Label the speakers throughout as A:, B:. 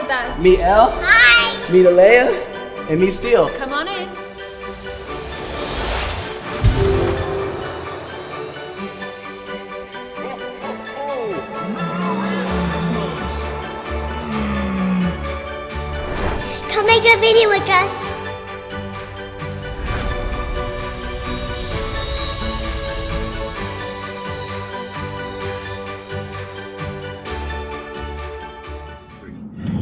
A: with us.
B: Meet Elle.
C: Hi.
B: Meet Alea. And meet Steele.
A: Come on in.
C: Come make a video with us.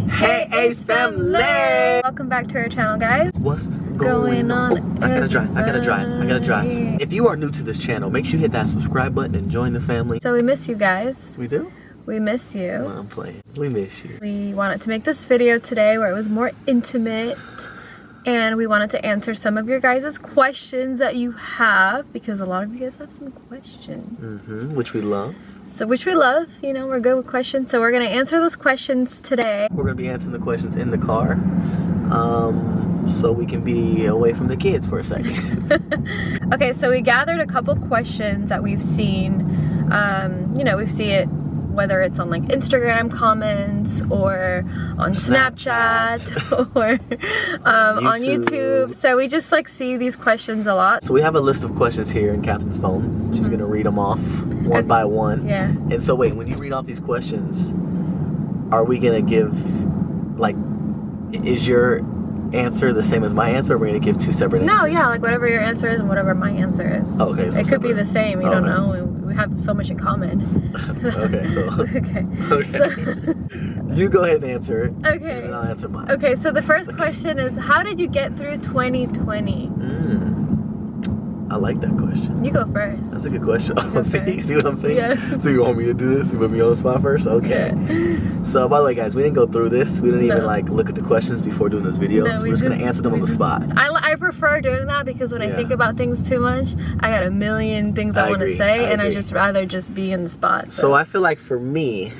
B: Hey, Ace family!
A: Welcome back to our channel, guys.
B: What's going on? I gotta drive. If you are new to this channel, make sure you hit that subscribe button and join the family.
A: So we miss you guys.
B: We do?
A: We miss you.
B: Well, I'm playing. We miss you.
A: We wanted to make this video today where it was more intimate, and we wanted to answer some of your guys' questions that you have, because a lot of you guys have some questions.
B: Which we love.
A: So, which we love, you know, we're good with questions. So we're gonna answer those questions today.
B: We're gonna be answering the questions in the car, so we can be away from the kids for a second.
A: Okay, so we gathered a couple questions that we've seen. You know, we see it whether it's on like Instagram comments or on Snapchat or on YouTube. So we just like see these questions a lot.
B: So we have a list of questions here in Catherine's phone. She's gonna read them off one by one.
A: Yeah.
B: And so wait, when you read off these questions, are we gonna give, like, is your answer the same as my answer, or we're gonna give two separate answers?
A: No, yeah, like whatever your answer is and whatever my answer is.
B: Oh, okay. So
A: it could be the same, you don't
B: Okay.
A: know. We have so much in common.
B: Okay, so
A: Okay.
B: okay. You go ahead and answer it.
A: Okay.
B: And I'll answer mine.
A: Okay, so the first question is, how did you get through 2020?
B: I like that question.
A: You go first.
B: That's a good question.
A: Okay.
B: See what I'm saying?
A: Yeah.
B: So you want me to do this? You put me on the spot first? Okay. So by the way, guys, we didn't go through this. We didn't even like look at the questions before doing this video.
A: No,
B: So we're just gonna answer them on the spot.
A: I prefer doing that because when I think about things too much, I got a million things I want to say, and I just rather just be in the spot.
B: So I feel like for me,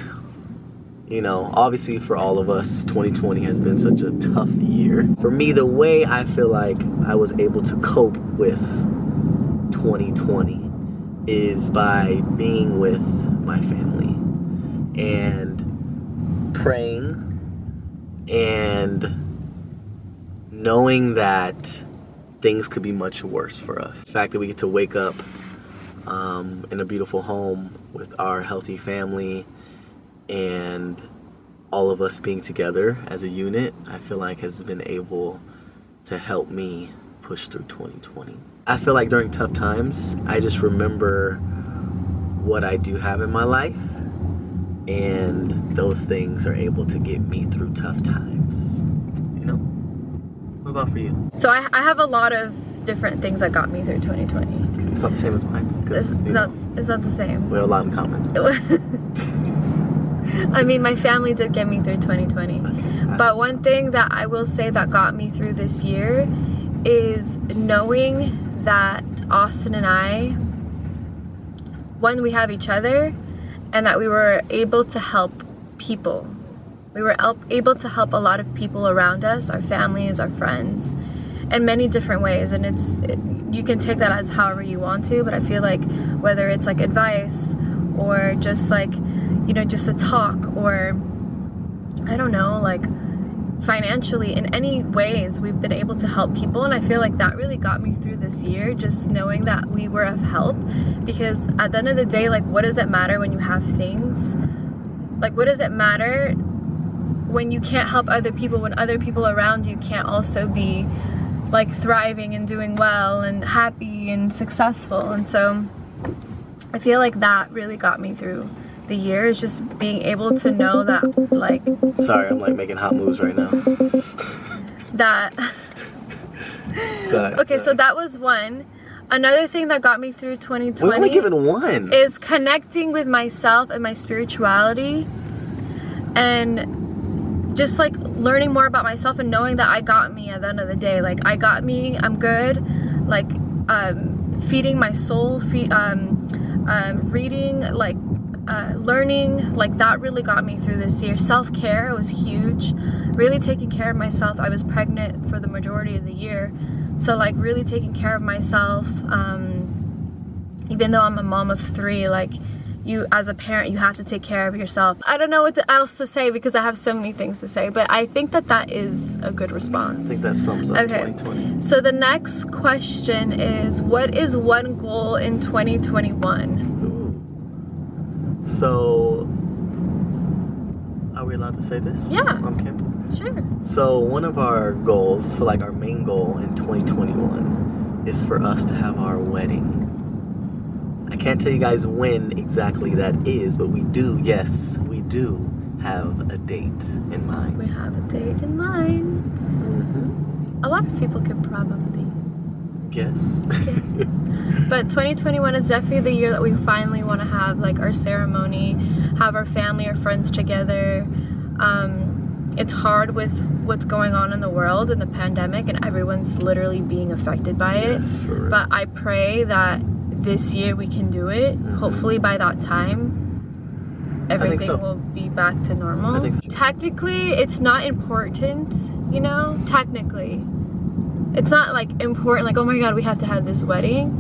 B: you know, obviously for all of us, 2020 has been such a tough year. For me, the way I feel like I was able to cope with 2020 is by being with my family and praying and knowing that things could be much worse for us. The fact that we get to wake up in a beautiful home with our healthy family and all of us being together as a unit, I feel like has been able to help me push through 2020. I feel like during tough times, I just remember what I do have in my life, and those things are able to get me through tough times, you know? What about for you?
A: So I have a lot of different things that got me through 2020.
B: It's not the same as mine.
A: It's not the same.
B: We have a lot in common.
A: I mean, my family did get me through 2020.
B: Okay.
A: But one thing that I will say that got me through this year is knowing that Austin and I, one, we have each other, and that we were able to help people. We were able to help a lot of people around us, our families, our friends, in many different ways. And you can take that as however you want to, but I feel like whether it's like advice or just like, you know, just a talk, or I don't know, like financially, in any ways we've been able to help people. And I feel like that really got me through this year, just knowing that we were of help. Because at the end of the day, like, what does it matter when you have things? Like, what does it matter when you can't help other people, when other people around you can't also be like thriving and doing well and happy and successful? And so I feel like that really got me through the year, is just being able to know that, like,
B: sorry, I'm like making hot moves right now.
A: that
B: Sorry.
A: Okay, so that was one. Another thing that got me through 2020,
B: we're only giving one,
A: is connecting with myself and my spirituality, and just like learning more about myself and knowing that I got me at the end of the day. Like, I got me, I'm good. Like, feeding my soul, reading, like, learning, like, that really got me through this year. Self-care was huge. Really taking care of myself. I was pregnant for the majority of the year, so like really taking care of myself, even though I'm a mom of 3, like, you, as a parent, you have to take care of yourself. I don't know what else to say because I have so many things to say, but I think that is a good response.
B: I think that sums up 2020.
A: So the next question is, what is one goal in 2021?
B: So, are we allowed to say this?
A: Yeah.
B: On camera?
A: Sure.
B: So one of our goals, for like our main goal in 2021, is for us to have our wedding. I can't tell you guys when exactly that is, but we do have a date in mind.
A: We have a date in mind.
B: Mm-hmm.
A: A lot of people can probably
B: guess.
A: But 2021 is definitely the year that we finally want to have like our ceremony, have our family or friends together. It's hard with what's going on in the world and the pandemic, and everyone's literally being affected by it.
B: Yes, for real.
A: But I pray that this year we can do it.
B: Mm-hmm.
A: Hopefully by that time everything will be back to normal.
B: I think so.
A: Technically it's not important, you know, technically. It's not like important, like, oh my god, we have to have this wedding.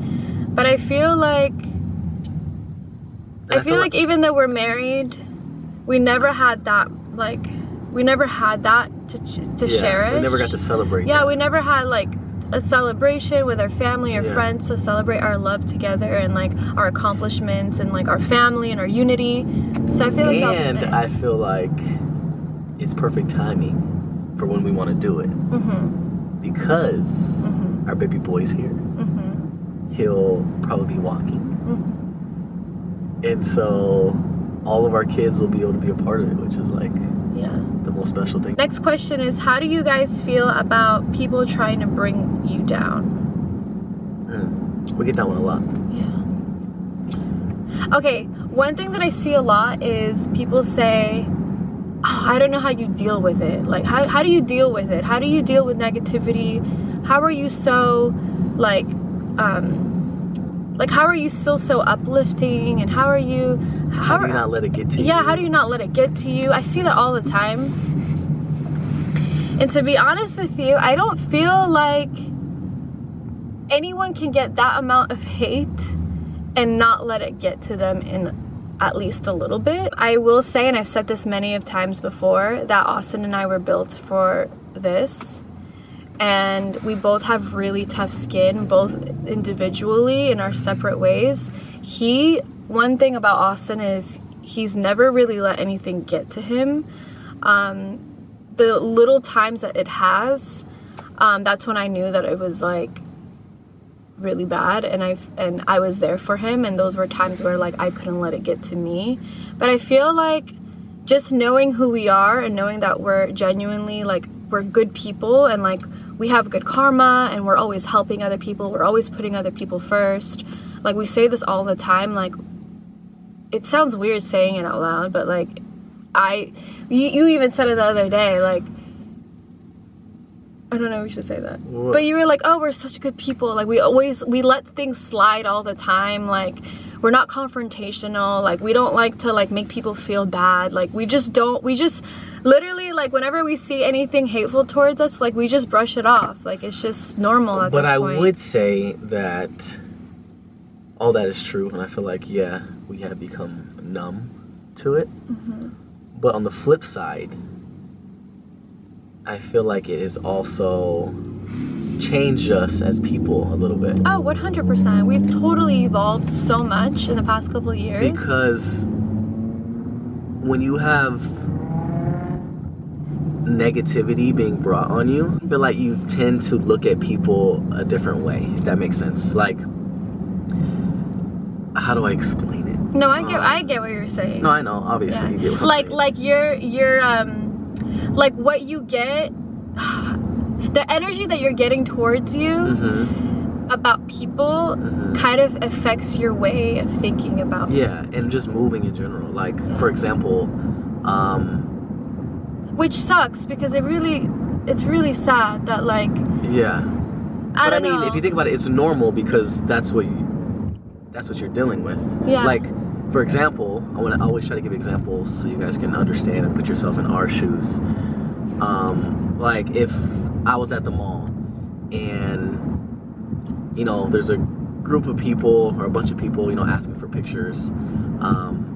A: But I feel like even though we're married, we never had that, like, we never had that to cherish.
B: We never got to celebrate.
A: Yeah,
B: that.
A: we never had like a celebration with our family or
B: Yeah.
A: friends to celebrate our love together and like our accomplishments and like our family and our unity. So I feel like
B: and
A: that
B: I feel like it's perfect timing for when we want to do it. Because our baby boy's here. He'll probably be walking. And so all of our kids will be able to be a part of it, which is like the most special thing.
A: Next question is, how do you guys feel about people trying to bring you down?
B: We get that one a lot.
A: Yeah. Okay, one thing that I see a lot is people say, oh, I don't know how you deal with it. Like, how do you deal with it? How do you deal with negativity? How are you so, like how are you still so uplifting? And how do you not let it get to you? Yeah, how do you not let it get to you? I see that all the time. And to be honest with you, I don't feel like anyone can get that amount of hate and not let it get to them in at least a little bit. I will say, and I've said this many of times before, that Austin and I were built for this. And we both have really tough skin, both individually in our separate ways. One thing about Austin is he's never really let anything get to him. The little times that it has, that's when I knew that it was like really bad, and I was there for him, and those were times where like I couldn't let it get to me. But I feel like just knowing who we are and knowing that we're genuinely like, we're good people, and like we have good karma, and we're always helping other people, we're always putting other people first. Like, we say this all the time. Like, it sounds weird saying it out loud, but like you even said it the other day, like, I don't know if we should say that. What? But you were like, oh, we're such good people. Like, we let things slide all the time. Like, we're not confrontational. Like, we don't like to like make people feel bad. Like, we just literally, like, whenever we see anything hateful towards us, like, we just brush it off. Like, it's just normal at this point. But I
B: would say that all that is true, and I feel like, yeah, we have become numb to it. But on the flip side, I feel like it has also changed us as people a little bit.
A: Oh, 100%. We've totally evolved so much in the past couple of years.
B: Because when you have negativity being brought on you, I feel like you tend to look at people a different way, if that makes sense. Like, how do I explain it?
A: No, I get what you're saying.
B: No, I know, obviously. You get what I'm saying.
A: Like you're like what you get, the energy that you're getting towards you about people kind of affects your way of thinking about them.
B: Yeah, and just moving in general. Like, for example,
A: which sucks, because it's really sad that, like, I don't know.
B: If you think about it, it's normal because that's what you're dealing with. Yeah. Like, for example, I always try to give examples so you guys can understand and put yourself in our shoes. Like, if I was at the mall and, you know, there's a group of people or a bunch of people, you know, asking for pictures,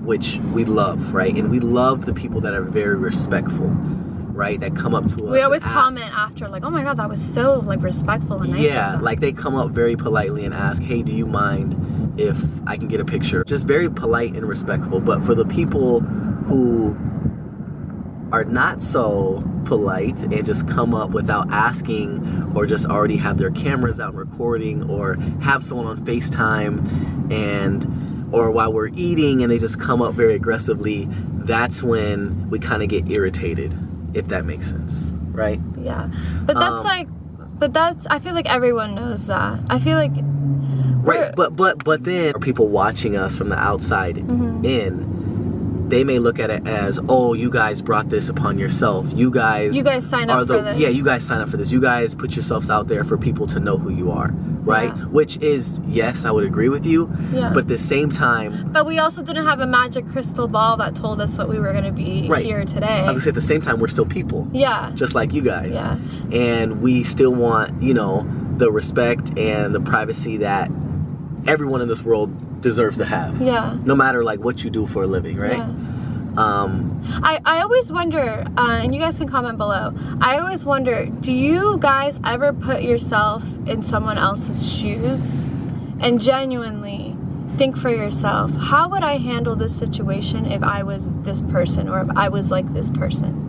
B: which we love, right? And we love the people that are very respectful, right? That come up to us.
A: We always comment after, like, oh my God, that was so, like, respectful and nice.
B: Yeah, like they come up very politely and ask, hey, do you mind if I can get a picture? Just very polite and respectful. But for the people who are not so polite and just come up without asking, or just already have their cameras out recording, or have someone on FaceTime, or while we're eating and they just come up very aggressively, that's when we kind of get irritated, if that makes sense, right?
A: Yeah, but that's I feel like everyone knows that. I feel like
B: right, but then people watching us from the outside in, they may look at it as, oh, you guys brought this upon yourself. You guys
A: signed up for this.
B: Yeah, you guys sign up for this. You guys put yourselves out there for people to know who you are, right?
A: Yeah.
B: Which is, yes, I would agree with you.
A: Yeah.
B: But at the same time...
A: But we also didn't have a magic crystal ball that told us what we were going to be here today.
B: I was going to say, at the same time, we're still people.
A: Yeah.
B: Just like you guys.
A: Yeah.
B: And we still want, you know, the respect and the privacy that everyone in this world deserves to have.
A: Yeah.
B: No matter like what you do for a living, right?
A: Yeah. I always wonder, and you guys can comment below, I always wonder, do you guys ever put yourself in someone else's shoes and genuinely think for yourself, how would I handle this situation if I was this person, or if I was like this person?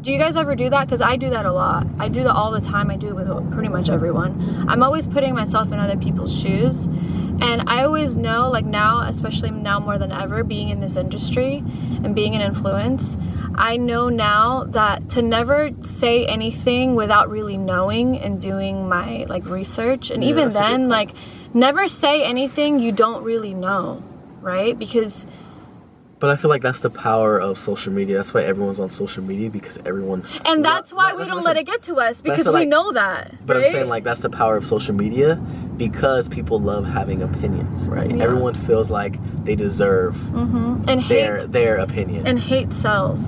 A: Do you guys ever do that? Because I do that a lot. I do that all the time. I do it with pretty much everyone. I'm always putting myself in other people's shoes. And I always know, like now, especially now more than ever, being in this industry and being an influence, I know now that to never say anything without really knowing and doing my like research. And even then, like, never say anything you don't really know, right? Because...
B: But I feel like that's the power of social media. That's why everyone's on social media, because everyone...
A: And that's why we don't let it get to us, because we know that,
B: But
A: right?
B: I'm saying, like, that's the power of social media, because people love having opinions, right? Yeah. Everyone feels like they deserve
A: and
B: their opinion.
A: And hate sells,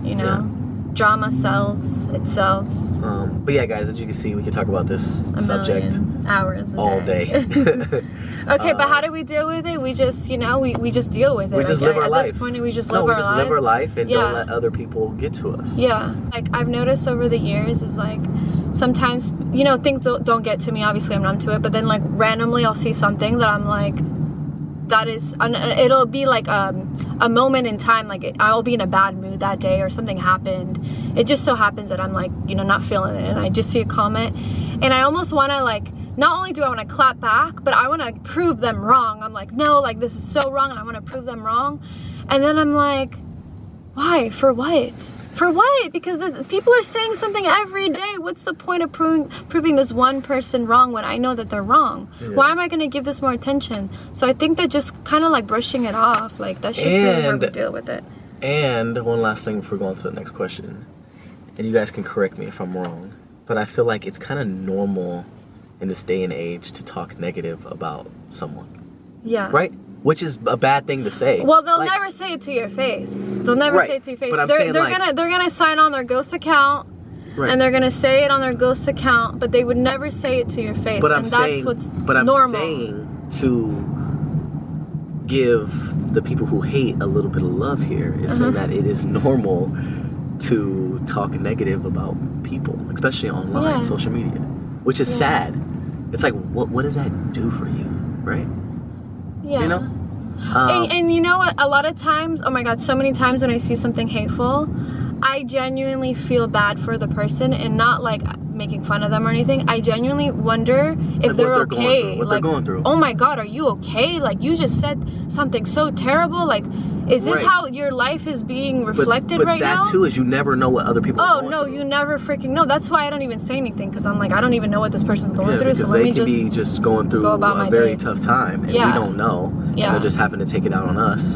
A: you know? Yeah. Drama sells, it sells.
B: But yeah, guys, as you can see, we can talk about this subject
A: hours
B: all day.
A: Okay, but how do we deal with it? We just, you know, we just deal with it.
B: We just live our life.
A: At this point, we just live our life.
B: live our life and don't let other people get to us.
A: Yeah. Like, I've noticed over the years is, like, sometimes, you know, things don't get to me. Obviously, I'm numb to it. But then, like, randomly I'll see something that I'm like, that is, it'll be like a moment in time. Like, I'll be in a bad mood that day or something happened. It just so happens that I'm, like, you know, not feeling it. And I just see a comment. And I almost want to, like, not only do I want to clap back, but I want to prove them wrong. I'm like, no, like, this is so wrong, and I want to prove them wrong. And then I'm like, why? For what? For what? Because the people are saying something every day. What's the point of proving this one person wrong when I know that they're wrong? Yeah. Why am I going to give this more attention? So I think that just kind of like brushing it off, like, that's just really how we deal with it.
B: And one last thing before going to the next question, and you guys can correct me if I'm wrong, but I feel like it's kind of normal in this day and age to talk negative about someone.
A: Yeah.
B: Right? Which is a bad thing to say.
A: Well, they'll never say it to your face. They'll never say it to your face.
B: But
A: they're gonna sign on their ghost account, and they're gonna say it on their ghost account, but they would never say it to your face.
B: But
A: that's what's normal.
B: I'm saying to give the people who hate a little bit of love here is saying that it is normal to talk negative about people, especially online, social media, which is sad. It's like, what does that do for you, right?
A: Yeah.
B: You know?
A: And you know what? A lot of times, oh my God, so many times when I see something hateful, I genuinely feel bad for the person, and not like making fun of them or anything. I genuinely wonder if they're okay.
B: What they're going through.
A: Oh my God, are you okay? Like, you just said something so terrible. Like, is this how your life is being reflected right now?
B: But that too is, you never know what other people are going through.
A: Oh no, you never freaking know. That's why I don't even say anything, because I'm like, I don't even know what this person's going through. So let me
B: just be just going through a very tough time, and we don't know. Yeah. And they just happen to take it out on us.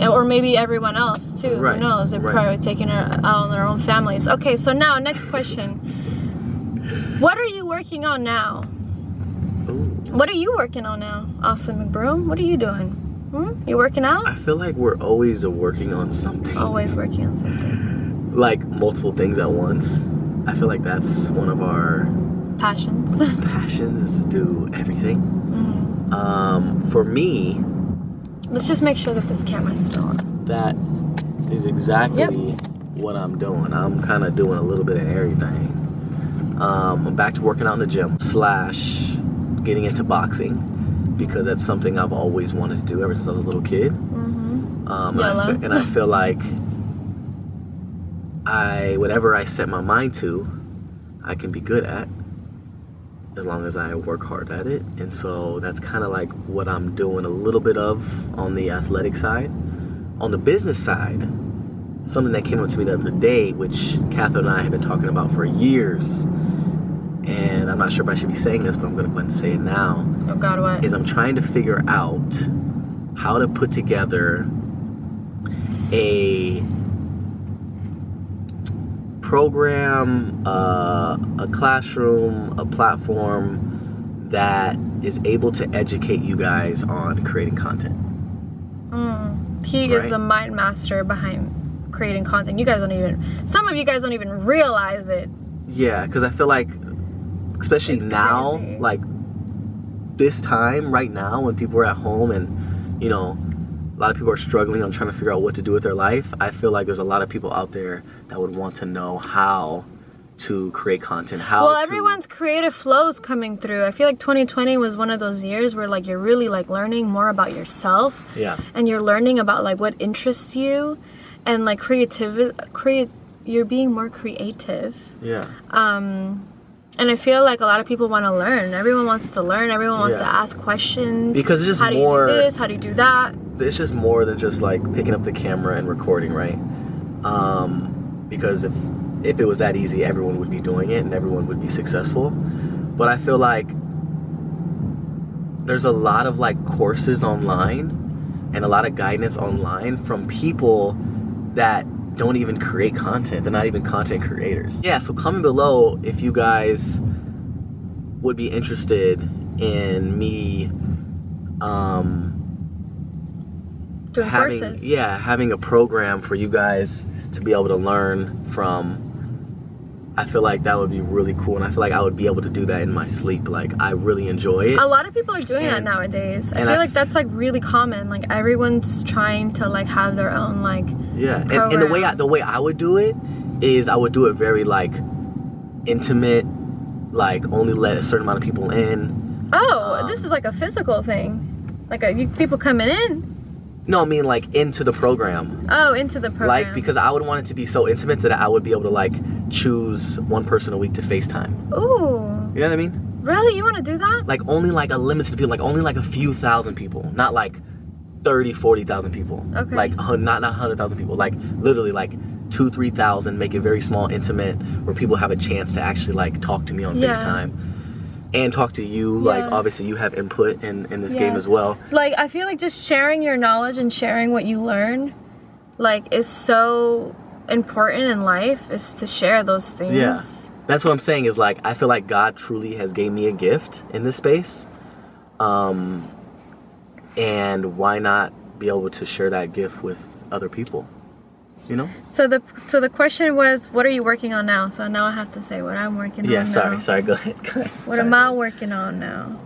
A: Or maybe everyone else too. Who knows? They're probably taking it out on their own families. Okay, so now next question. What are you working on now? Ooh. What are you working on now, Austin McBroom? What are you doing? You working out?
B: I feel like we're always working on something.
A: Always working on something.
B: Like multiple things at once. I feel like that's one of our
A: passions.
B: Passions is to do everything. For me,
A: Let's just make sure that this camera's still on.
B: That is exactly what I'm doing. I'm kind of doing a little bit of everything. I'm back to working out in the gym / getting into boxing because that's something I've always wanted to do ever since I was a little kid. And I feel like whatever I set my mind to, I can be good at as long as I work hard at it. And so that's kind of like what I'm doing a little bit of on the athletic side. On the business side, something that came up to me the other day, which Catherine and I have been talking about for years, and I'm not sure if I should be saying this, but I'm going to go ahead and say it now.
A: Oh God, what?
B: Is I'm trying to figure out how to put together a program, a classroom, a platform that is able to educate you guys on creating content.
A: He is the mind master behind creating content. You guys don't even, some of you guys don't even realize it.
B: Yeah, because I feel like, especially
A: It's
B: now,
A: crazy.
B: like this time right now when people are at home and, you know, a lot of people are struggling on trying to figure out what to do with their life, I feel like there's a lot of people out there that would want to know how to create content,
A: Everyone's creative flow is coming through. I feel like 2020 was one of those years where like you're really like learning more about yourself.
B: Yeah.
A: And you're learning about like what interests you, and like you're being more creative.
B: Yeah.
A: And I feel like a lot of people want to learn. Everyone wants to learn. Everyone wants to ask questions.
B: Because it's just
A: how do you do this? How do you do that?
B: It's just more than just like picking up the camera and recording, right? Because if it was that easy, everyone would be doing it and everyone would be successful. But I feel like there's a lot of like courses online and a lot of guidance online from people that don't even create content. They're not even content creators. Yeah, so comment below if you guys would be interested in me
A: Doing courses.
B: having a program for you guys to be able to learn from. I feel like that would be really cool, and I feel like I would be able to do that in my sleep. Like, I really enjoy it.
A: A lot of people are doing that nowadays. I feel like that's like really common. Like everyone's trying to like have their own like
B: and the way I would do it is I would do it very like intimate, like only let a certain amount of people in.
A: Oh, this is like a physical thing. Like people coming in.
B: No, I mean like into the program.
A: Oh, into the program.
B: Like, because I would want it to be so intimate that I would be able to like choose one person a week to FaceTime.
A: Ooh.
B: You know what I mean?
A: Really? You want to do that?
B: Like only like a limited people, like only like a few thousand people, not like 30, 40,000 people.
A: Okay.
B: Like not 100,000 people, like literally like 2,000, 3,000, make it very small, intimate, where people have a chance to actually like talk to me on FaceTime. And talk to you, like obviously you have input in this game as well. Like,
A: I feel like just sharing your knowledge and sharing what you learn, like, is so important in life, is to share those things.
B: Yeah, that's what I'm saying, is like, I feel like God truly has gave me a gift in this space. And why not be able to share that gift with other people, you know? So the question was, what are you working on now? So now I have to say what I'm working on now.
A: Yeah,
B: sorry, go ahead.
A: What am I working on now?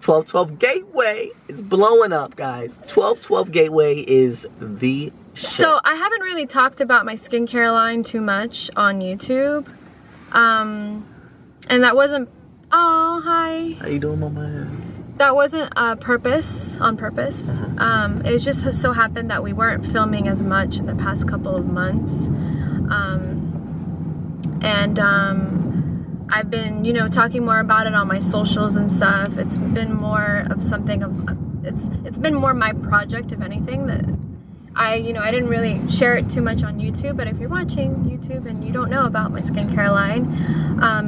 B: 1212 Gateway is blowing up, guys. 1212 Gateway is the shit.
A: So I haven't really talked about my skincare line too much on YouTube. And that wasn't, oh, hi.
B: How you doing, mama?
A: That wasn't on purpose. It was just so happened that we weren't filming as much in the past couple of months. I've been, you know, talking more about it on my socials and stuff. It's been more of something of, it's been more my project, if anything, that I didn't really share it too much on YouTube. But if you're watching YouTube and you don't know about my skincare line,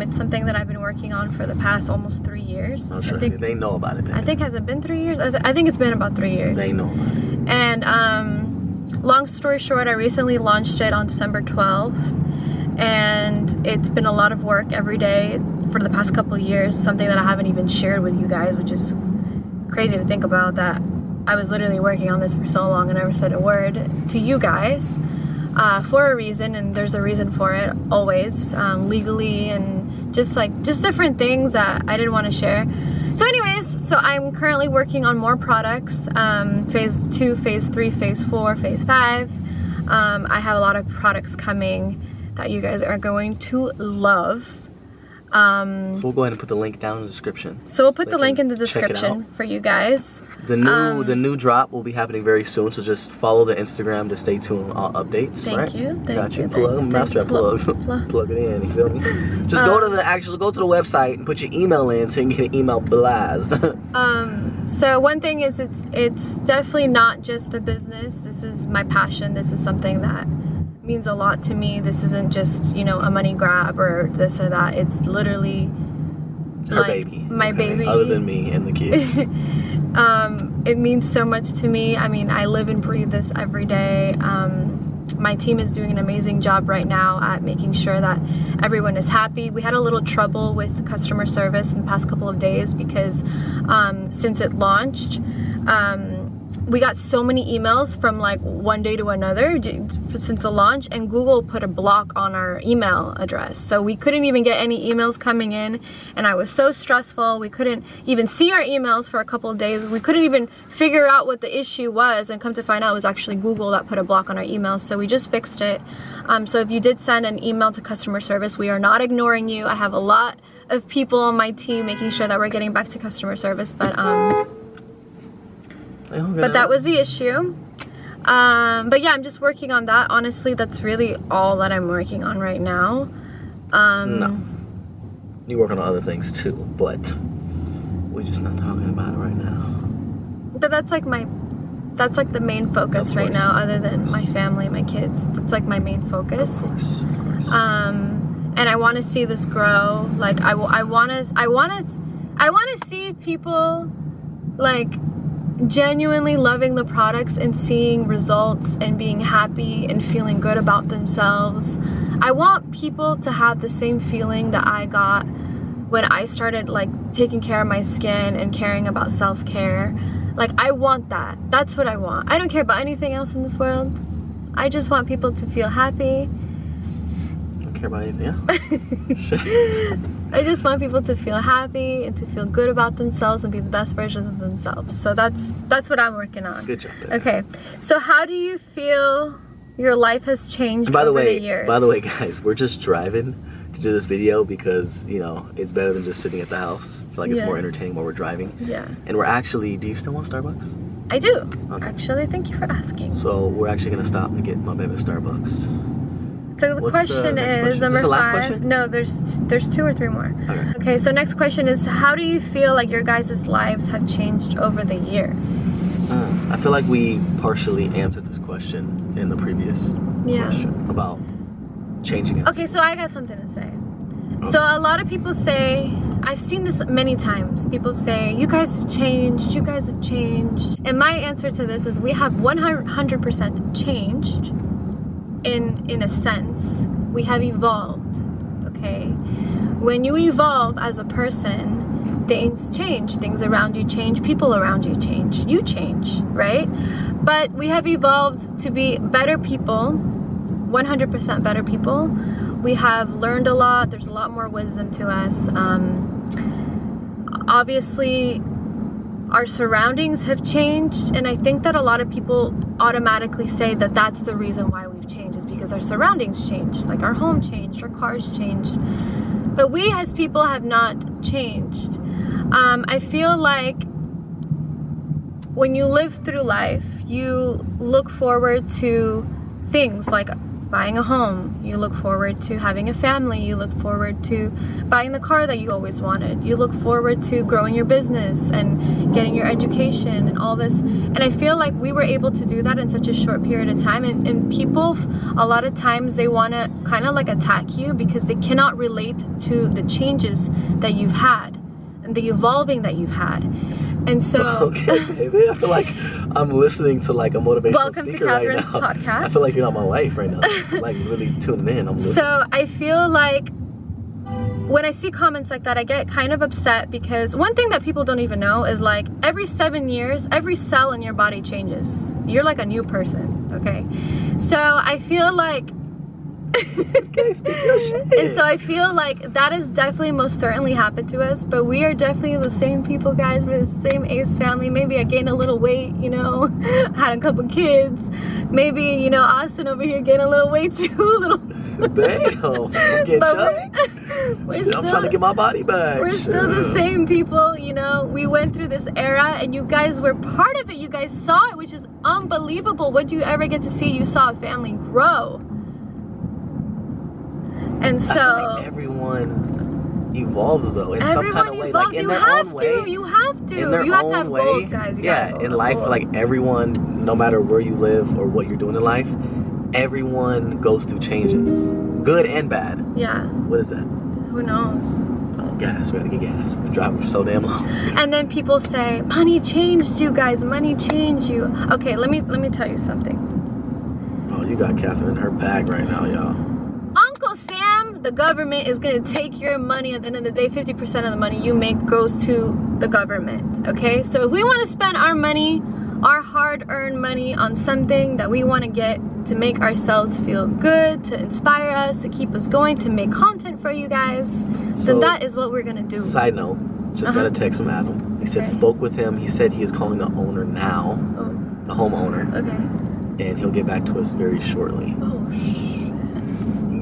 A: it's something that I've been working on for the past almost 3 years.
B: Oh, trust me, they know about it, baby.
A: I think, has it been 3 years? I think it's been about 3 years.
B: They know about it.
A: And long story short, I recently launched it on December 12th. And it's been a lot of work every day for the past couple of years, something that I haven't even shared with you guys, which is crazy to think about, that I was literally working on this for so long and never said a word to you guys for a reason, and there's a reason for it always, legally, and just different things that I didn't want to share. So anyways, so I'm currently working on more products, phase 2, phase 3, phase 4, phase 5. I have a lot of products coming that you guys are going to love.
B: So we'll go ahead and put the link down in the description.
A: So we'll put the link in the description for you guys.
B: The new drop will be happening very soon, so just follow the Instagram to stay tuned on all updates.
A: Thank you.
B: Got you. Master at plugs. Plug it in. You feel me? Just go to the website and put your email in so you can get an email blast.
A: So one thing is, it's definitely not just a business. This is my passion. This is something that means a lot to me. This isn't just, you know, a money grab or this or that. It's literally
B: her baby.
A: My baby.
B: Other than me and the kids.
A: It means so much to me. I mean, I live and breathe this every day. My team is doing an amazing job right now at making sure that everyone is happy. We had a little trouble with customer service in the past couple of days because since it launched, we got so many emails from like one day to another since the launch, and Google put a block on our email address. So we couldn't even get any emails coming in, and I was so stressful. We couldn't even see our emails for a couple of days. We couldn't even figure out what the issue was, and come to find out it was actually Google that put a block on our emails. So we just fixed it. So if you did send an email to customer service, we are not ignoring you. I have a lot of people on my team making sure that we're getting back to customer service, but that was the issue. But yeah, I'm just working on that. Honestly, that's really all that I'm working on right now.
B: No, you work on other things too, but we're just not talking about it right now.
A: But that's like the main focus right now, other than my family, my kids. That's like my main focus.
B: Of course.
A: And I want to see this grow. Like I want to see people like genuinely loving the products and seeing results and being happy and feeling good about themselves. I want people to have the same feeling that I got when I started like taking care of my skin and caring about self-care. Like I want that. That's what I want. I don't care about anything else in this world. I just want people to feel happy.
B: I don't care about anything else.
A: I just want people to feel happy and to feel good about themselves and be the best version of themselves. So that's what I'm working on.
B: Good job.
A: Okay. So how do you feel your life has changed over the years?
B: By the way, guys, we're just driving to do this video because, you know, it's better than just sitting at the house. I feel like it's more entertaining while we're driving.
A: Yeah.
B: And we're actually, do you still want Starbucks?
A: I do.
B: Okay.
A: Actually, thank you for asking.
B: So we're actually going to stop and get my baby Starbucks.
A: So the question is, number 5. No, there's 2 or 3 more. Okay, so next question is, how do you feel like your guys' lives have changed over the years?
B: I feel like we partially answered this question in the previous question about changing it.
A: Okay, so I got something to say. So a lot of people say, I've seen this many times, people say, you guys have changed, you guys have changed. And my answer to this is, we have 100% changed. In a sense, we have evolved, okay? When you evolve as a person, things change. Things around you change, people around you change, right? But we have evolved to be better people, 100% better people. We have learned a lot. There's a lot more wisdom to us. Obviously, our surroundings have changed, and I think that a lot of people automatically say that that's the reason why we've changed, is because our surroundings changed, like our home changed, our cars changed, but we as people have not changed. I feel like when you live through life, you look forward to things like buying a home, you look forward to having a family, you look forward to buying the car that you always wanted, you look forward to growing your business and getting your education and all this. And I feel like we were able to do that in such a short period of time, and people, a lot of times, they want to kind of like attack you because they cannot relate to the changes that you've had and the evolving that you've had. And so,
B: okay, baby. I feel like I'm listening to like a motivational speaker right now.
A: Welcome to Catherine's podcast.
B: I feel like you're not my wife right now. I'm like really tuning in. I'm listening.
A: So I feel like when I see comments like that, I get kind of upset, because one thing that people don't even know is like every 7 years, every cell in your body changes. You're like a new person, okay? So I feel like
B: Okay, speak your shit.
A: And so I feel like that has definitely most certainly happened to us, but we are definitely the same people, guys. We're the same Ace family. Maybe I gained a little weight, you know, had a couple kids. Maybe, you know, Austin over here gained a little weight too, a little.
B: Damn,
A: We're still,
B: I'm trying to get my body back.
A: we're still the same people, you know. We went through this era and you guys were part of it. You guys saw it, which is unbelievable. What do you ever get to see? You saw a family grow. And so
B: I feel like everyone evolves though in some kind of way.
A: Evolves.
B: Like in
A: You
B: their
A: have
B: own
A: to.
B: way.
A: You have to.
B: In their
A: You have
B: own
A: to have
B: way.
A: goals, guys. You
B: Yeah,
A: gotta
B: in
A: have
B: life,
A: goals.
B: like everyone, no matter where you live or what you're doing in life, everyone goes through changes, good and bad.
A: Yeah.
B: What is that?
A: Who knows?
B: Oh, gas. We gotta get gas. We've been driving for so damn long.
A: And then people say, money changed you guys. Money changed you. Okay, let me tell you something.
B: Oh, you got Catherine in her bag right now, y'all.
A: Uncle Sam, the government is gonna take your money. At the end of the day, 50% of the money you make goes to the government. Okay, so if we want to spend our money, our hard-earned money, on something that we want to get to make ourselves feel good, to inspire us, to keep us going, to make content for you guys,
B: So,
A: then that is what we're gonna do.
B: Side note, just got a text from Adam. He said
A: Okay.
B: spoke with him. He said he is calling the owner now,
A: Oh,
B: the homeowner,
A: okay.
B: and he'll get back to us very shortly.
A: Oh,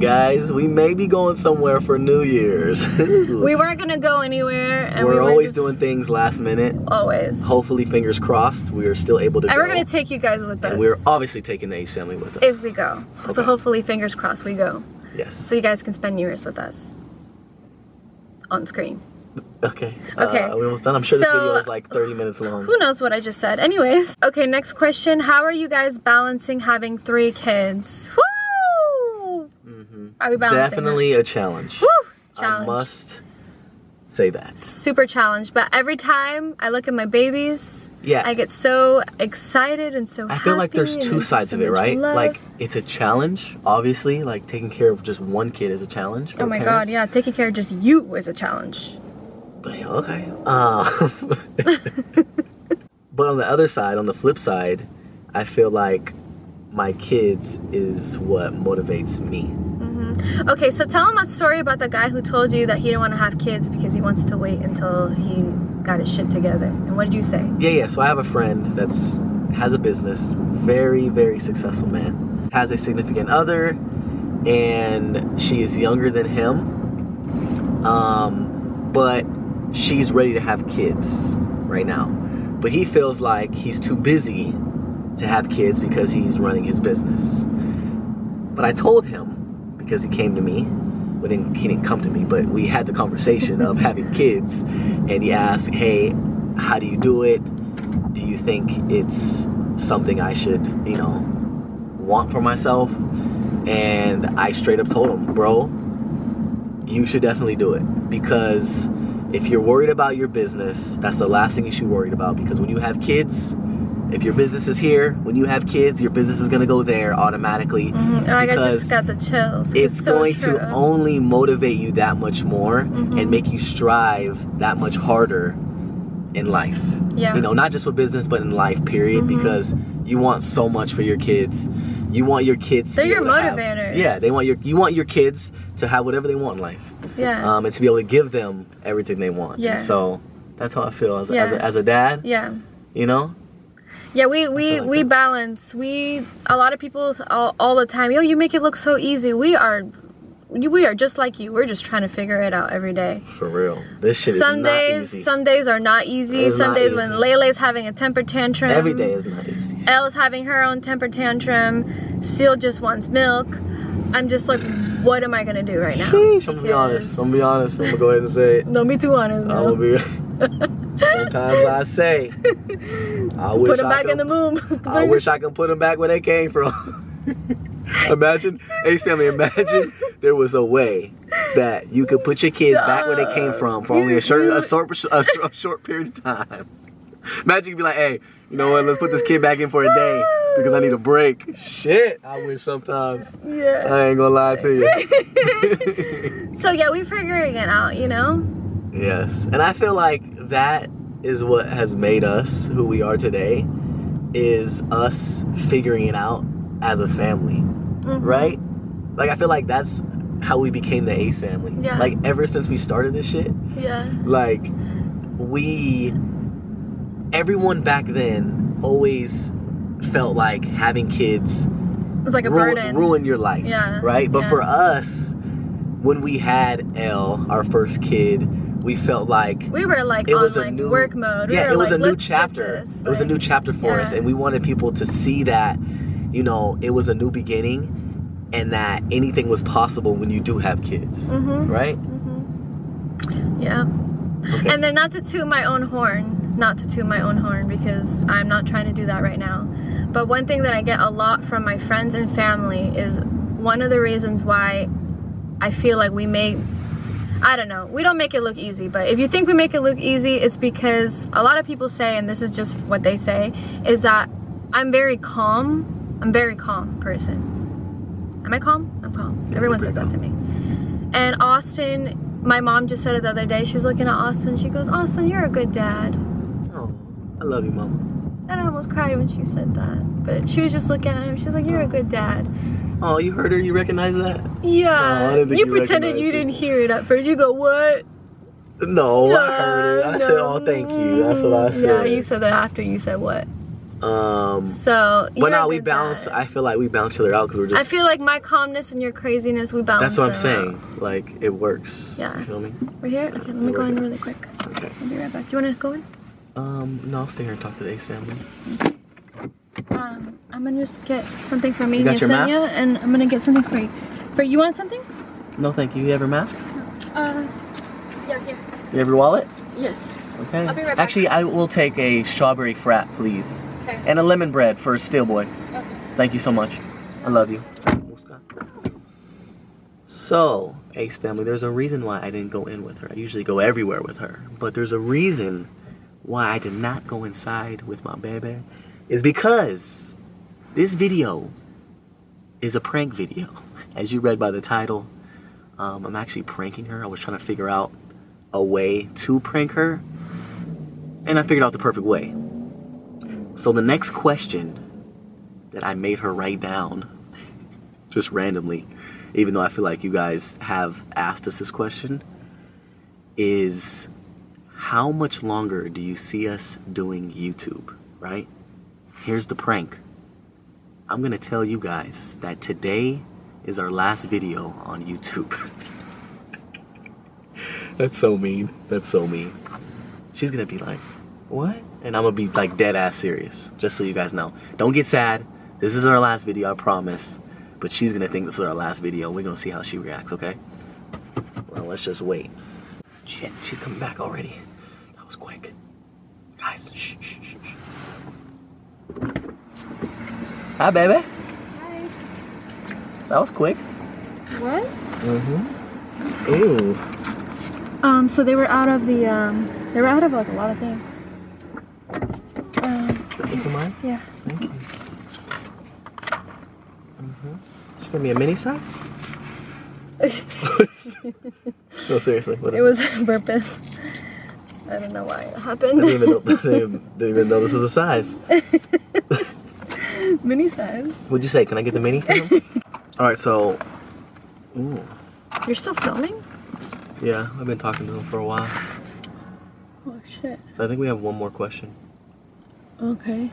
B: Guys, we may be going somewhere for New Year's.
A: we weren't gonna go anywhere, and
B: We're
A: we were
B: always
A: just,
B: doing things last minute.
A: always.
B: Hopefully, fingers crossed, we are still able to
A: And
B: go.
A: we're gonna take you guys with us.
B: And we're obviously taking the Ace family with us.
A: if we go. So
B: Okay.
A: hopefully, fingers crossed, we go.
B: Yes.
A: So you guys can spend New Year's with us on screen.
B: Okay.
A: Okay.
B: We almost done. I'm sure this
A: So,
B: video is like 30 minutes long.
A: Who knows what I just said? Anyways, okay, next question. How are you guys balancing having 3 kids? Woo! Are we balancing
B: Definitely a challenge.
A: Woo! Challenge.
B: I must say that.
A: Super challenge. But every time I look at my babies,
B: Yeah.
A: I get so excited and so
B: I
A: happy.
B: feel like there's
A: and
B: two sides
A: so
B: of it,
A: much
B: right?
A: love.
B: Like, it's a challenge, obviously. Like, taking care of just one kid is a challenge for
A: oh my
B: parents.
A: god, yeah, taking care of just you is a challenge.
B: Damn, okay. But on the other side, on the flip side, I feel like my kids is what motivates me.
A: Okay, so tell him that story about the guy who told you that he didn't want to have kids because he wants to wait until he got his shit together. And what did you say?
B: Yeah. So I have a friend that's has a business, very, very successful man. Has a significant other, and she is younger than him. But she's ready to have kids right now. But he feels like he's too busy to have kids because he's running his business. But I told him, because he came to me, but he didn't come to me, but we had the conversation of having kids, and he asked, hey, how do you do it? Do you think it's something I should, you know, want for myself? And I straight up told him, bro, you should definitely do it, because if you're worried about your business, that's the last thing you should be worried about, because when you have kids, if your business is here, when you have kids, your business is going to go there automatically.
A: I just got the chills.
B: It's
A: so
B: going
A: true.
B: to only motivate you that much more and make you strive that much harder in life.
A: Yeah.
B: You know, not just with business, but in life, period, because you want so much for your kids. You want your kids to
A: They're
B: be
A: your
B: able to have-
A: motivators.
B: yeah, you want your kids to have whatever they want in life.
A: Yeah.
B: And to be able to give them everything they want.
A: Yeah.
B: And so that's how I feel as
A: Yeah.
B: a dad,
A: yeah.
B: you know?
A: Yeah, we
B: that.
A: balance. A lot of people all the time, yo, you make it look so easy. We are just like you. We're just trying to figure it out every day.
B: For real. This shit
A: Some
B: is not
A: days,
B: easy.
A: some days are not easy.
B: It's
A: Some
B: not
A: days when
B: easy.
A: Layla's having a temper tantrum.
B: Every day is not easy.
A: Elle's having her own temper tantrum. Seal just wants milk. I'm just like, what am I gonna do right now?
B: Sheesh, I'm gonna be honest. I'm gonna go ahead and say it.
A: Don't be too honest.
B: I'm
A: No.
B: gonna be. Sometimes I say, I wish
A: Put him
B: I
A: back
B: could,
A: in the moon.
B: I wish I could put them back where they came from. Imagine, Ace family, imagine there was a way that you could put your kids back where they came from for only a short period of time. Imagine you could be like, hey, you know what, let's put this kid back in for a day because I need a break. Shit, I wish sometimes.
A: Yeah.
B: I ain't gonna lie to you.
A: So yeah, we're figuring it out, you know?
B: Yes, and I feel like that is what has made us who we are today, is us figuring it out as a family, right? Like, I feel like that's how we became the Ace family.
A: Yeah.
B: Like, ever since we started this shit,
A: Yeah.
B: like, everyone back then always felt like having kids
A: It was like a burden.
B: ruin your life.
A: Yeah.
B: Right? But
A: yeah.
B: for us, when we had Elle, our first kid, we felt like
A: we were like
B: it
A: on
B: was
A: like
B: a new
A: work mode.
B: Yeah,
A: we were
B: it was
A: like,
B: a new
A: let's
B: chapter.
A: get this.
B: It was a new chapter for us, and we wanted people to see that, you know, it was a new beginning, and that anything was possible when you do have kids.
A: Mm-hmm.
B: Right?
A: Mm-hmm. Yeah.
B: Okay.
A: And then not to toot my own horn, because I'm not trying to do that right now. But one thing that I get a lot from my friends and family is one of the reasons why I feel like we don't make it look easy, but if you think we make it look easy, it's because a lot of people say, and this is just what they say, is that I'm very calm person. Am I calm? I'm calm.
B: Yeah,
A: Everyone says that to me. And Austin, my mom just said it the other day, she's looking at Austin, she goes, Austin, you're a good dad.
B: Oh, I love you, Mama.
A: And I almost cried when she said that, but she was just looking at him, she's like, you're a good dad.
B: Oh, you heard her? You recognize that?
A: Yeah.
B: Oh, I didn't think
A: you
B: you
A: pretended you
B: recognized
A: didn't hear it at first. You go, what?
B: No, I heard it. I said, oh, thank you. That's what I said.
A: Yeah, you said that after you said what? So,
B: but now we balance. I feel like we balance each other out because we're just.
A: I feel like my calmness and your craziness, we balance.
B: That's what I'm
A: saying.
B: Out. Like, it works.
A: Yeah.
B: You feel me?
A: We're here? Okay, let me go in really quick.
B: Okay.
A: I'll be right back. You want to go in?
B: No, I'll stay here and talk to the Ace family.
A: I'm gonna just get something for me
B: You
A: and
B: got your mask?
A: Yesenia, and I'm gonna get something for you. You want something?
B: No, thank you. You have your mask?
A: Yeah, here.
B: You have your wallet?
A: Yes.
B: Okay.
A: I'll be right back.
B: Actually, I will take a strawberry frat, please.
A: Okay.
B: And a lemon bread for Steel Boy.
A: Okay.
B: Thank you so much. I love you. So, Ace family, there's a reason why I didn't go in with her. I usually go everywhere with her. But there's a reason why I did not go inside with my baby. Is because this video is a prank video. As you read by the title, I'm actually pranking her. I was trying to figure out a way to prank her. And I figured out the perfect way. So the next question that I made her write down, just randomly, even though I feel like you guys have asked us this question, is how much longer do you see us doing YouTube, right? Here's the prank. I'm gonna tell you guys that today is our last video on YouTube. That's so mean. That's so mean. She's gonna be like, what? And I'm gonna be like dead ass serious, just so you guys know. Don't get sad. This is our last video, I promise. But she's gonna think this is our last video. We're gonna see how she reacts, okay? Well, let's just wait. Shit, she's coming back already. That was quick. Guys, shh, shh, shh, shh. Hi, baby.
A: Hi.
B: That was quick.
A: What?
B: Mm-hmm. Ooh.
A: So they were out of like a lot of things.
B: This one mine?
A: Yeah.
B: Thank you. Mm-hmm. Should give me a mini size? No, seriously. What is
A: It was on purpose. I don't know why it happened.
B: didn't even know this was a size.
A: Mini size.
B: What'd you say? Can I get the mini? Alright, so... Ooh.
A: You're still filming?
B: Yeah, I've been talking to him for a while.
A: Oh shit.
B: So I think we have one more question.
A: Okay.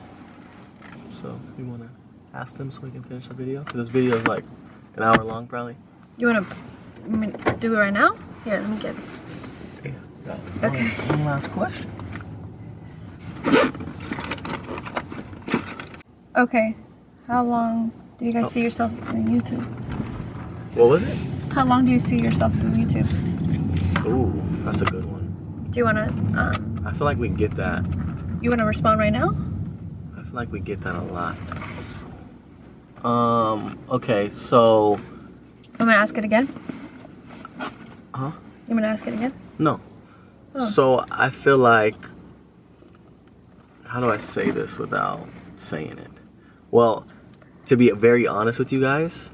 B: So, you want to ask them so we can finish the video? Because this video is like an hour long, probably.
A: You want to do it right now? Here, let me get it.
B: Yeah.
A: Okay.
B: One last question.
A: Okay. How long do you guys see yourself doing YouTube?
B: What was it?
A: How long do you see yourself doing YouTube?
B: Ooh, that's a good one.
A: Do you want to,
B: I feel like we get that.
A: you want to respond right now?
B: I feel like we get that a lot. Okay, so...
A: I'm going to ask it again.
B: Huh?
A: You want to ask it again?
B: No.
A: Oh.
B: So, I feel like... How do I say this without saying it? Well, to be very honest with you guys,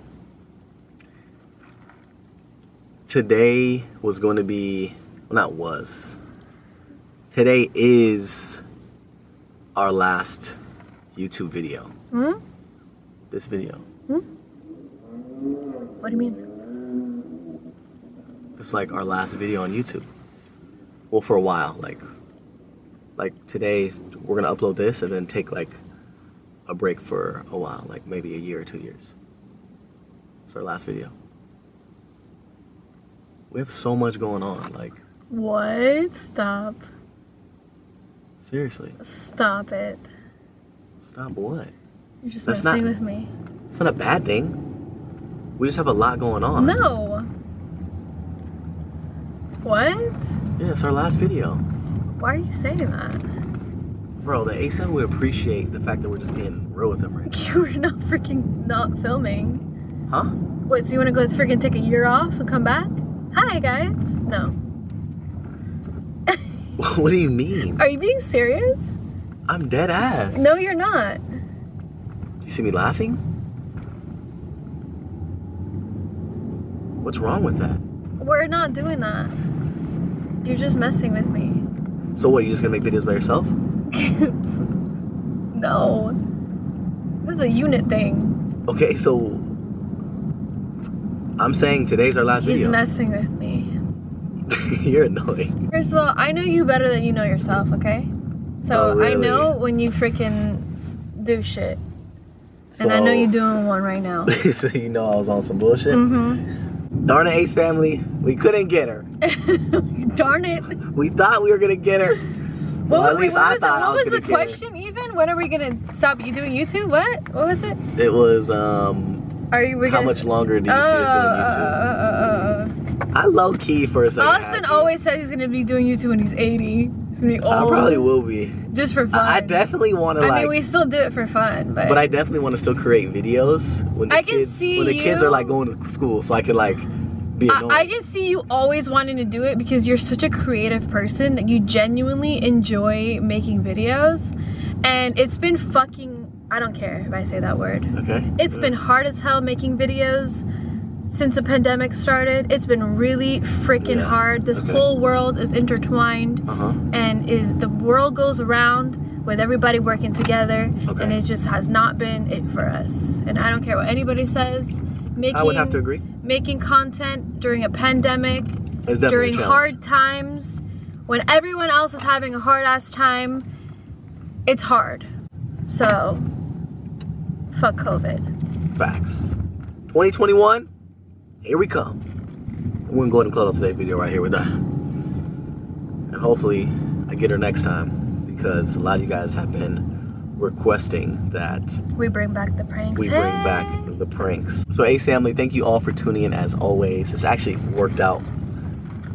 B: today was going to be... Well, not was. Today is our last YouTube video.
A: Hmm?
B: This video.
A: Hmm? What do you mean?
B: It's like our last video on YouTube. Well, for a while, like today, we're gonna upload this and then take like a break for a while, like maybe a year or 2 years. It's our last video. We have so much going on, like.
A: What? Stop.
B: Seriously.
A: Stop it.
B: Stop what?
A: You're just
B: That's
A: messing
B: not-
A: with me.
B: It's not a bad thing. We just have a lot going on.
A: No. What?
B: Yeah, it's our last video.
A: Why are you saying that?
B: Bro, the ASAP would appreciate the fact that we're just being real with them right now.
A: You were not filming.
B: Huh?
A: What, so you want to go freaking take a year off and come back? Hi, guys. No.
B: What do you mean?
A: Are you being serious?
B: I'm dead ass.
A: No, you're not.
B: Do you see me laughing? What's wrong with that?
A: We're not doing that. You're just messing with me.
B: So what, you just gonna make videos by yourself?
A: No. This is a unit thing.
B: Okay, so I'm saying today's our last
A: He's
B: video.
A: messing with me.
B: You're annoying.
A: First of all, I know you better than you know yourself, okay? So
B: Oh, really?
A: I know when you freaking do shit. And I know you're doing one right now.
B: So you know I was on some bullshit?
A: Mm-hmm.
B: Darn it, Ace family. We couldn't get her.
A: Darn it.
B: We thought we were gonna get her. Well, at least I thought I was
A: What was the
B: gonna get her.
A: question even? When are we gonna stop you doing YouTube? What? What was it?
B: It was, how much longer do you see us doing YouTube? I low-key for a second.
A: Austin always says he's gonna be doing YouTube when he's 80. He's gonna be old.
B: I probably will be.
A: Just for fun.
B: I definitely want to
A: I mean, we still do it for fun,
B: but I definitely want to still create videos when the kids are like going to school, so I can like be annoying.
A: I can see you always wanting to do it because you're such a creative person that you genuinely enjoy making videos, and it's been fucking, I don't care if I say that word.
B: Okay.
A: It's been hard as hell making videos since the pandemic started. It's been really freaking hard. This whole world is intertwined, and the world goes around with everybody working together, and it just has not been it for us. And I don't care what anybody says.
B: I would have to agree.
A: Making content during a pandemic,
B: It's definitely
A: during
B: a challenge.
A: hard times, when everyone else is having a hard ass time, it's hard. So, fuck COVID.
B: Facts. 2021, here we come. We're gonna go ahead and close out today's video right here with that. And hopefully I get her next time, because a lot of you guys have been requesting that
A: we bring back the pranks.
B: we bring back the pranks. So Ace family, thank you all for tuning in as always. It's actually worked out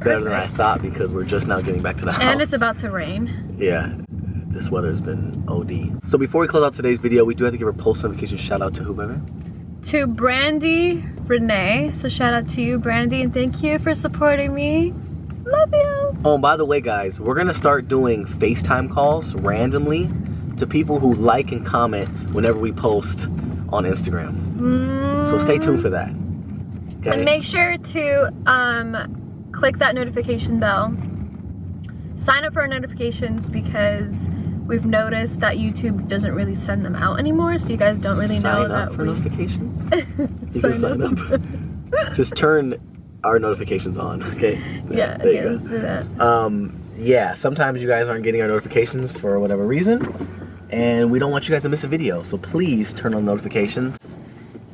B: better than I thought, because we're just now getting back to the house.
A: And it's about to rain.
B: Yeah, this weather's been OD. So before we close out today's video, we do have to give a post notification shout out to who, baby?
A: To Brandy Renee. So shout out to you, Brandy, and thank you for supporting me. Love you.
B: Oh, and by the way, guys, we're gonna start doing FaceTime calls randomly to people who like and comment whenever we post on Instagram. So stay tuned for that. Okay?
A: And make sure to click that notification bell. Sign up for our notifications, because we've noticed that YouTube doesn't really send them out anymore, so you guys don't really know
B: Sign up for notifications? You
A: Sign
B: can sign up. Just turn our notifications on, okay?
A: Yeah,
B: there you
A: let's do that.
B: Yeah, sometimes you guys aren't getting our notifications for whatever reason, and we don't want you guys to miss a video, so please turn on notifications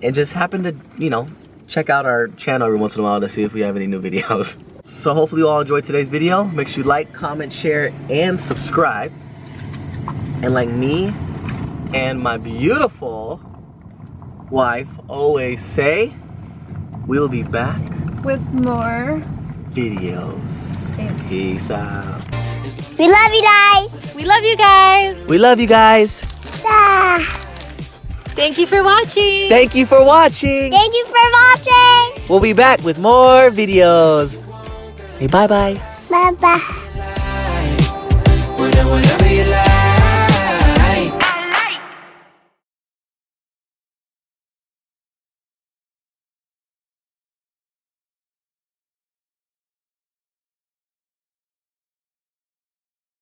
B: and just happen to, you know, check out our channel every once in a while to see if we have any new videos. So hopefully you all enjoyed today's video. Make sure you like, comment, share, and subscribe. And like me and my beautiful wife always say, we'll be back
A: with more
B: videos. Peace out.
C: We love you guys.
A: We love you guys.
B: We love you guys.
C: Ah.
A: Thank you for watching.
B: Thank you for watching.
C: Thank you for watching.
B: We'll be back with more videos. Hey, bye-bye.
C: Bye-bye.
D: Whatever you like.